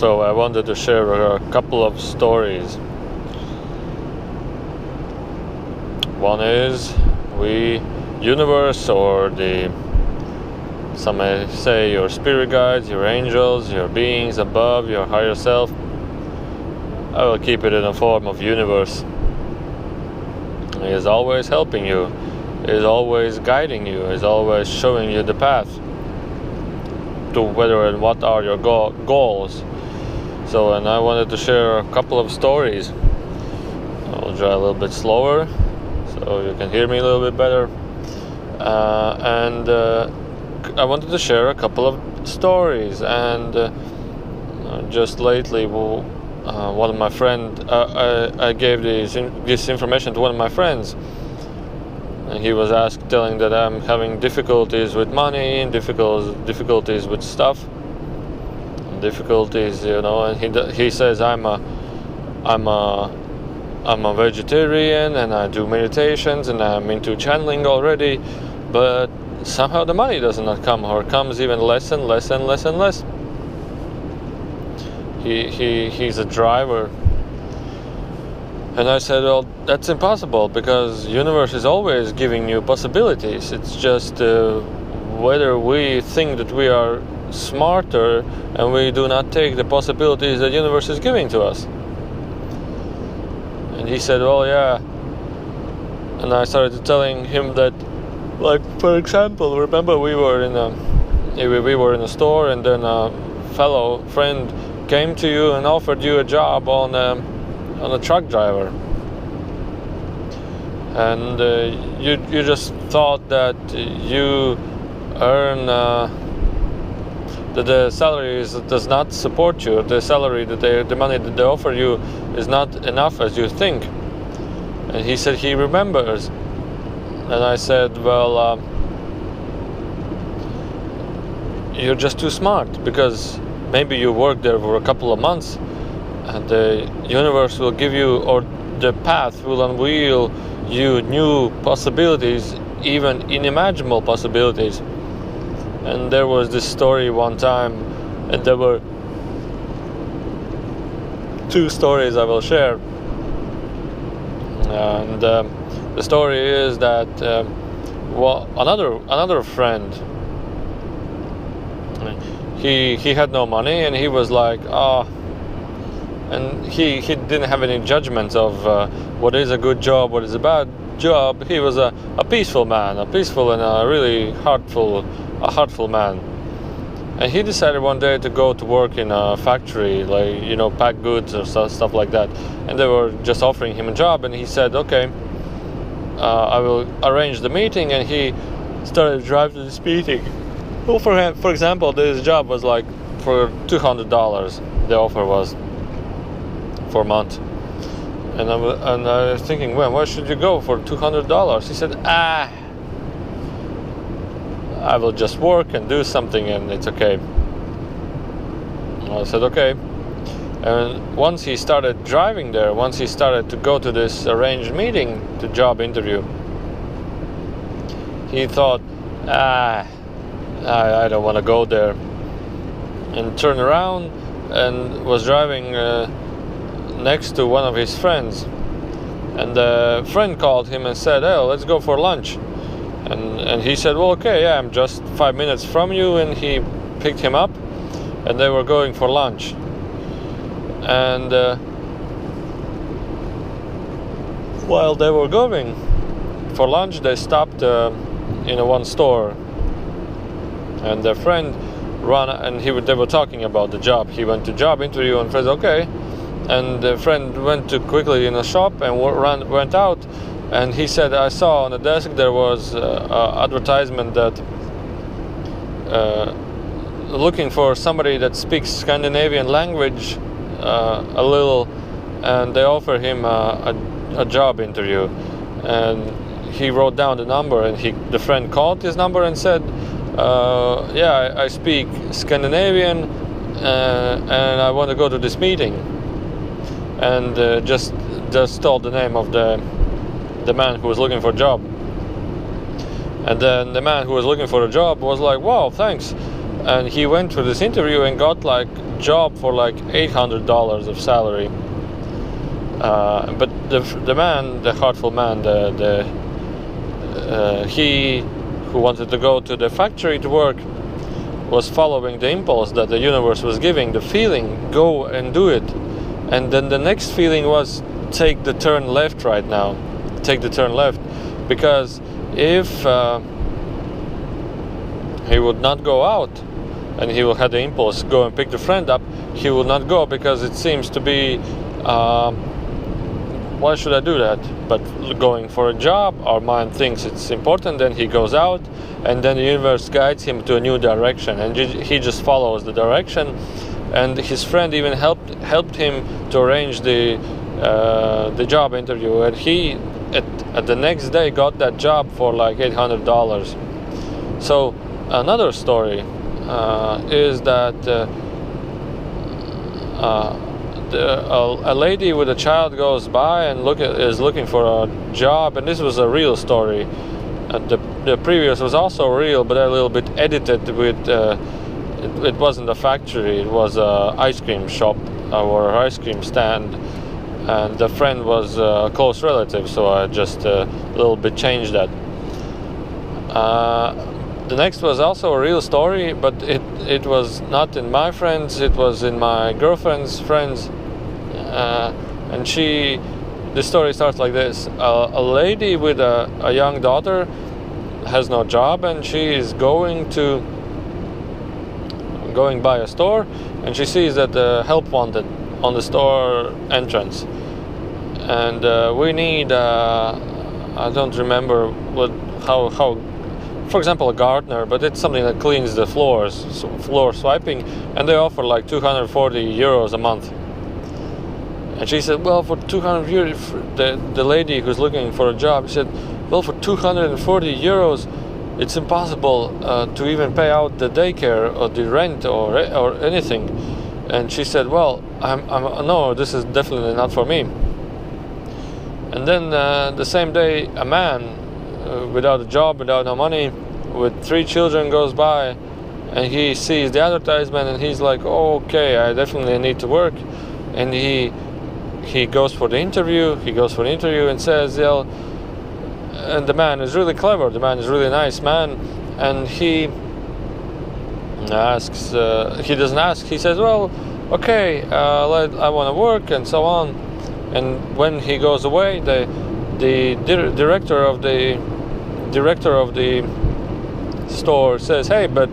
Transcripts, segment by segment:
So I wanted to share a couple of stories. One is universe, or some may say your spirit guides, your angels, your beings above, your higher self. I will keep it in the form of universe. He is always helping you, is always guiding you, is always showing you the path to whether and what are your goals. So, and I wanted to share a couple of stories. I'll drive a little bit slower so you can hear me a little bit better. And I wanted to share a couple of stories. And just lately, one of my friends, I gave this information to one of my friends, and he was telling that I'm having difficulties with money and difficulties with stuff, difficulties, and he says I'm a vegetarian and I do meditations and I'm into channeling already, but somehow the money does not come, or comes even less and less and less and less. He's a driver. And I said, well, that's impossible, because universe is always giving you possibilities. It's just whether we think that we are smarter and we do not take the possibilities that universe is giving to us. And he said, well, yeah. And I started telling him that, like, for example, remember we were in a store, and then a fellow friend came to you and offered you a job on a truck driver, and you just thought that you earn that the salary does not support you. The salary the money that they offer you is not enough as you think. And he said he remembers. And I said, well, you're just too smart, because maybe you work there for a couple of months and the universe will give you, or the path will unveil you new possibilities, even unimaginable possibilities. And there was this story one time, and there were two stories I will share. And the story is that another friend, he had no money, and he was like, and he didn't have any judgments of what is a good job, what is a bad job. He was a peaceful man, a peaceful and a really heartful man. And he decided one day to go to work in a factory, like, pack goods or stuff like that. And they were just offering him a job, and he said, okay, I will arrange the meeting. And he started to drive to this meeting. Well, for example, this job was like for $200. The offer was for a month. And I was thinking, well, why should you go for $200? He said, I will just work and do something and it's okay. I said, okay. And once he started driving there, once he started to go to this arranged meeting, the job interview, he thought, I don't want to go there. And turned around and was driving next to one of his friends. And the friend called him and said, hey, let's go for lunch. And he said, well, okay, yeah, I'm just 5 minutes from you. And he picked him up, and they were going for lunch. And while they were going for lunch, they stopped in one store. And their friend ran, and they were talking about the job. He went to job interview and said, okay. And the friend went to quickly in a shop and went out. And he said, I saw on the desk there was an advertisement that looking for somebody that speaks Scandinavian language a little, and they offer him a job interview. And he wrote down the number, and the friend called his number and said, yeah, I speak Scandinavian and I want to go to this meeting. And just told the name of the man who was looking for a job. And then the man who was looking for a job was like, wow, thanks. and he went for this interview and got like job for like $800 of salary. But the man, the heartful man, he who wanted to go to the factory to work, was following the impulse that the universe was giving, the feeling, go and do it. And then the next feeling was, take the turn left right now. Take the turn left. Because if he would not go out and he will have the impulse, go and pick the friend up, he will not go, because it seems to be, why should I do that? But going for a job, our mind thinks it's important, then he goes out, and then the universe guides him to a new direction, and he just follows the direction. And his friend even helped him to arrange the job interview, and he at the next day got that job for like $800. So another story is that a lady with a child goes by and is looking for a job, and this was a real story. The previous was also real, but a little bit edited with. It wasn't a factory; it was a ice cream shop or an ice cream stand, and the friend was a close relative, so I just a little bit changed that. The next was also a real story, but it was not in my friends; it was in my girlfriend's friends, and the story starts like this: a lady with a young daughter has no job, and she is going by a store, and she sees that help wanted on the store entrance, and we need I don't remember how for example a gardener, but it's something that cleans the floors, so floor swiping, and they offer like 240 euros a month. And she said, well, for 200 euros, the lady who's looking for a job said, well, for 240 euros it's impossible to even pay out the daycare or the rent or anything. And she said, well, no, this is definitely not for me. And then the same day, a man without a job, without no money, with 3 children goes by, and he sees the advertisement, and he's like, oh, okay, I definitely need to work. And he goes for the interview. He goes for the interview and says, yeah. And the man is really clever. The man is really nice man, and he asks. He doesn't ask. He says, "Well, okay, I want to work," and so on. And when he goes away, the director of the store says, "Hey, but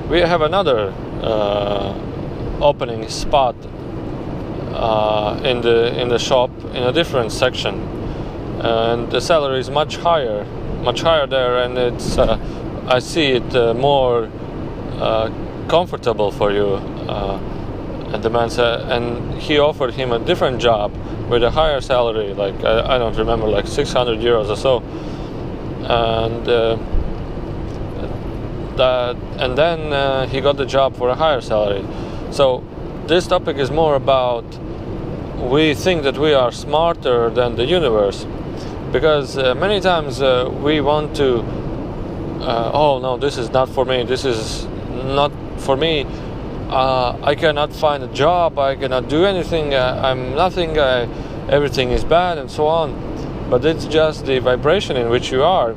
we have another opening spot in the shop in a different section, and the salary is much higher there, and it's I see it more comfortable for you." And the man said, and he offered him a different job with a higher salary, like I don't remember, like 600 euros or so, and then he got the job for a higher salary. So this topic is more about, we think that we are smarter than the universe, because many times we want to, oh no, this is not for me, this is not for me, I cannot find a job, I cannot do anything, I'm nothing, everything is bad, and so on. But it's just the vibration in which you are,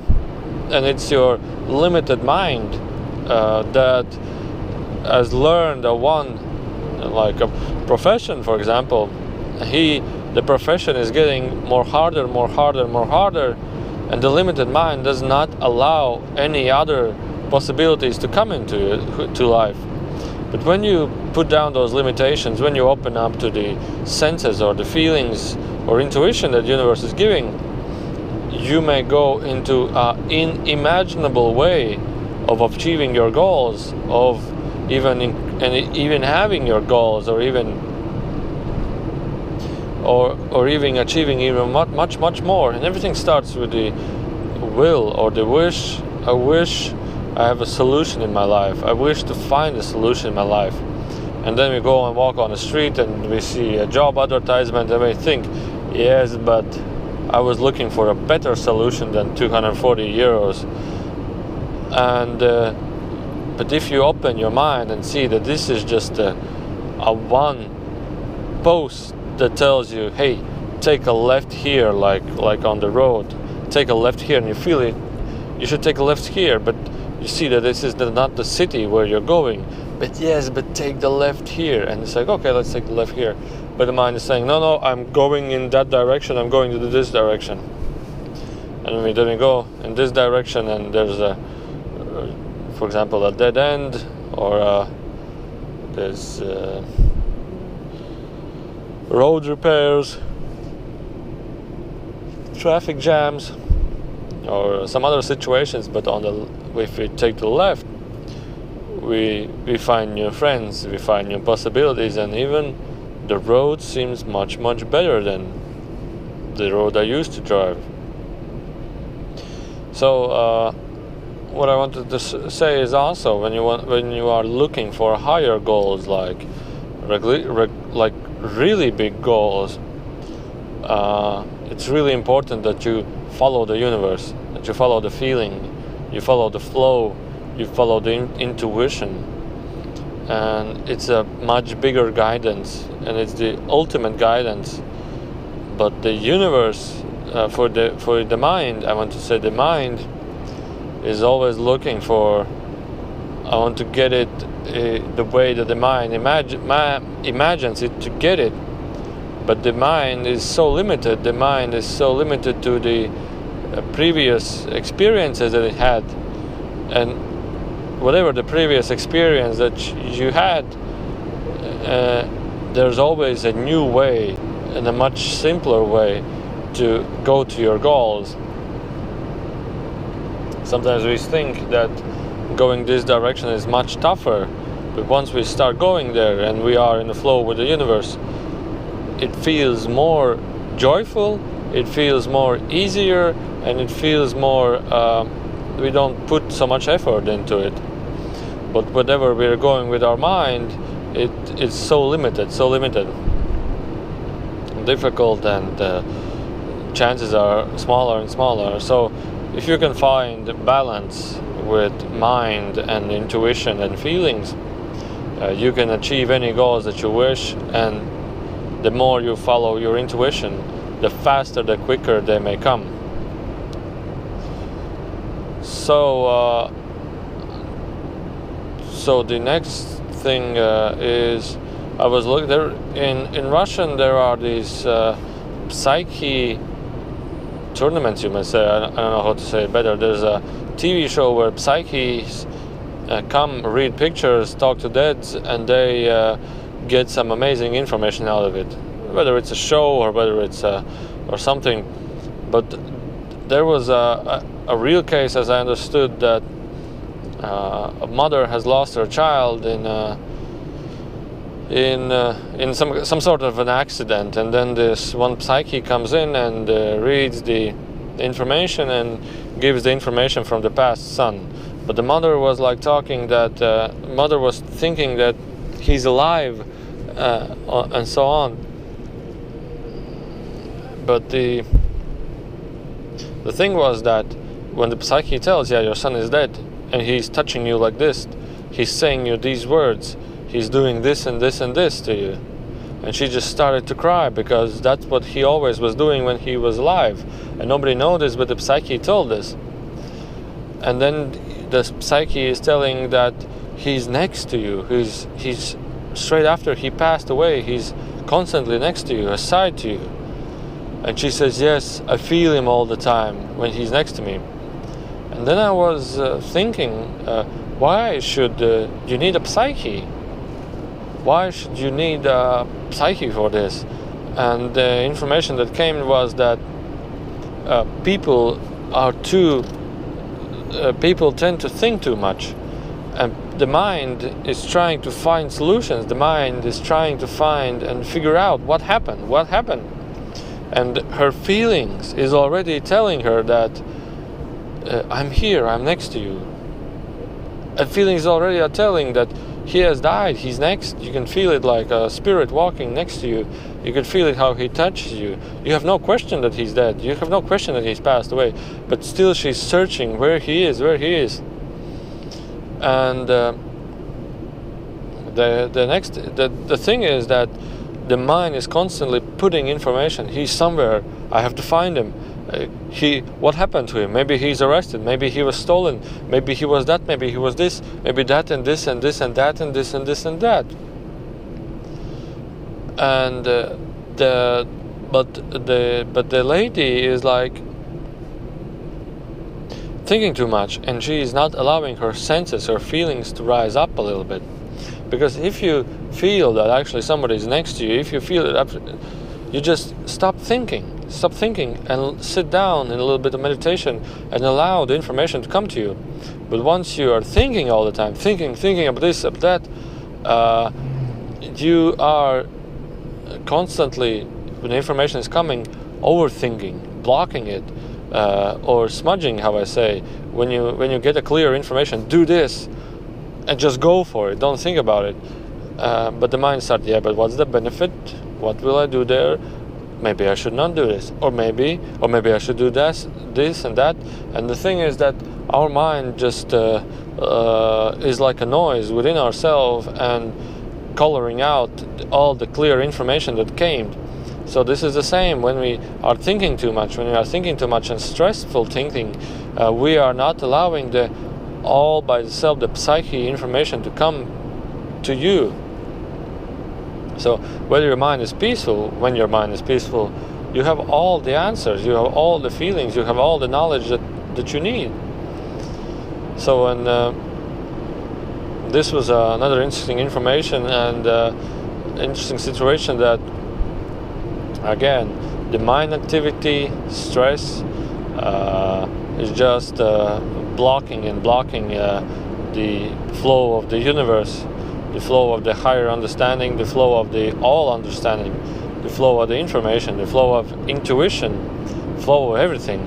and it's your limited mind that has learned like a profession, for example. The profession is getting more harder, and the limited mind does not allow any other possibilities to come into life. But when you put down those limitations, when you open up to the senses or the feelings or intuition that the universe is giving, you may go into an unimaginable way of achieving your goals, of even having your goals, or even achieving even much more. And everything starts with the will or the wish. I wish I have a solution in my life. I wish to find a solution in my life. And then we go and walk on the street and we see a job advertisement, and we think, yes, but I was looking for a better solution than 240 euros. And but if you open your mind and see that this is just a one post that tells you, hey, take a left here, like on the road, take a left here, and you feel it, you should take a left here, but you see that this is not the city where you're going. But yes, but take the left here. And it's like, okay, let's take the left here. But the mind is saying, no, I'm going in that direction, I'm going to this direction. And then we go in this direction, and there's for example, a dead end, or there's road repairs, traffic jams, or some other situations. But if we take the left, we find new friends, we find new possibilities, and even the road seems much better than the road I used to drive. So what I wanted to say is also, when you are looking for higher goals, like really big goals, it's really important that you follow the universe, that you follow the feeling, you follow the flow, you follow the intuition. And it's a much bigger guidance, and it's the ultimate guidance. But the universe, for the mind, I want to say the mind is always looking for, I want to get it the way that the mind imagines it to get it. But the mind is so limited. The mind is so limited to the previous experiences that it had, and whatever the previous experience that you had, there's always a new way and a much simpler way to go to your goals. Sometimes we think that going this direction is much tougher, but once we start going there and we are in the flow with the universe, it feels more joyful, it feels more easier, and it feels more, we don't put so much effort into it. But whatever we're going with our mind, it's so limited, difficult, and chances are smaller and smaller. So if you can find balance with mind and intuition and feelings, you can achieve any goals that you wish. And the more you follow your intuition, the faster, the quicker they may come. So the next thing is, I was looking there in Russian. There are these psyche tournaments, you may say. I don't know how to say it better. There's a TV show where psyches come, read pictures, talk to deads, and they get some amazing information out of it. Whether it's a show or whether it's or something, but there was a real case, as I understood, that a mother has lost her child in some sort of an accident, and then this one psyche comes in and reads the information and gives the information from the past son. But the mother was like talking that mother was thinking that he's alive and so on. But the thing was that when the psyche tells, yeah, your son is dead, and he's touching you like this, he's saying you these words, he's doing this and this and this to you. And she just started to cry, because that's what he always was doing when he was alive. And nobody noticed, but the psyche told this. And then the psyche is telling that he's next to you. He's straight after he passed away, he's constantly next to you, aside to you. And she says, yes, I feel him all the time when he's next to me. And then I was thinking, why should you need a psyche? Why should you need a psyche for this? And the information that came was that people tend to think too much. And the mind is trying to find solutions. The mind is trying to find and figure out what happened. And her feelings is already telling her that I'm here, I'm next to you. And feelings already are telling that he has died, he's next. You can feel it like a spirit walking next to you. You can feel it how he touches you. You have no question that he's dead. You have no question that he's passed away. But still she's searching where he is. And the thing is that the mind is constantly putting information. He's somewhere. I have to find him. What happened to him? Maybe he's arrested. Maybe he was stolen. Maybe he was that. Maybe he was this. Maybe that and this and this and that and this and this and that. And but the lady is like thinking too much, and she is not allowing her senses, her feelings to rise up a little bit. Because if you feel that actually somebody is next to you, if you feel that, you just stop thinking and sit down in a little bit of meditation and allow the information to come to you. But once you are thinking all the time, thinking about this, about that, you are constantly, when the information is coming, overthinking, blocking it, or smudging, how I say. When you get a clear information, do this, and just go for it. Don't think about it. But the mind starts, but what's the benefit? What will I do there? Maybe I should not do this, or maybe I should do this and that. And the thing is that our mind just is like a noise within ourselves and coloring out all the clear information that came. So this is the same when we are thinking too much. When we are thinking too much and stressful thinking, we are not allowing the all by itself, the psyche information to come to you. So whether your mind is peaceful, when your mind is peaceful, you have all the answers, you have all the feelings, you have all the knowledge that you need. So this was another interesting information and interesting situation that, again, the mind activity, stress, is just blocking the flow of the universe, the flow of the higher understanding, the flow of the all understanding, the flow of the information, the flow of intuition, flow of everything.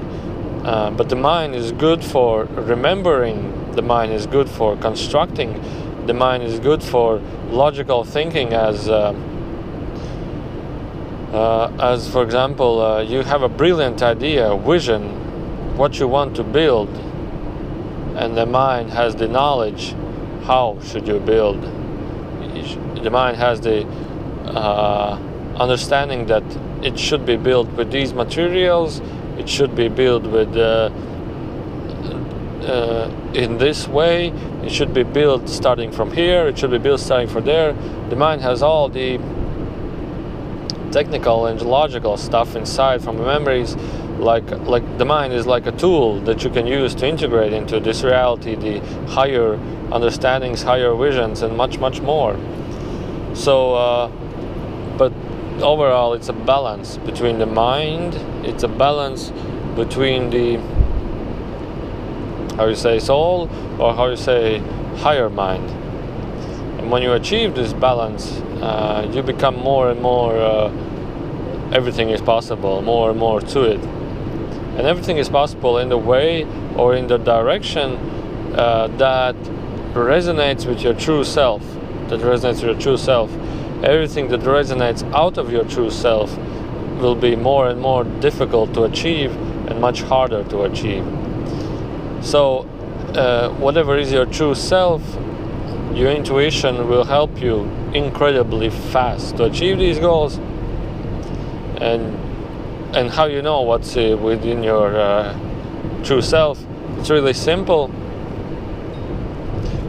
But the mind is good for remembering, the mind is good for constructing, the mind is good for logical thinking, as for example, you have a brilliant idea, vision, what you want to build, and the mind has the knowledge how should you build. The mind has the understanding that it should be built with these materials, it should be built with in this way, it should be built starting from here, it should be built starting from there. The mind has all the technical and logical stuff inside from the memories. Like the mind is like a tool that you can use to integrate into this reality, the higher understandings, higher visions, and much more. So but overall it's a balance between the mind, it's a balance between the, how you say, soul, or how you say, higher mind. And when you achieve this balance, you become more and more everything is possible, more and more to it. And everything is possible in the way or in the direction that resonates with your true self. Everything that resonates out of your true self will be more and more difficult to achieve and much harder to achieve. So whatever is your true self, your intuition will help you incredibly fast to achieve these goals. And how you know what's within your true self? It's really simple.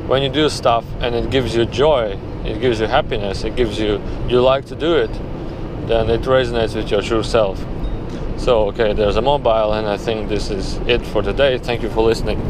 When you do stuff and it gives you joy, it gives you happiness, it gives you like to do it, then it resonates with your true self. So, okay, there's a mobile, and I think this is it for today. Thank you for listening.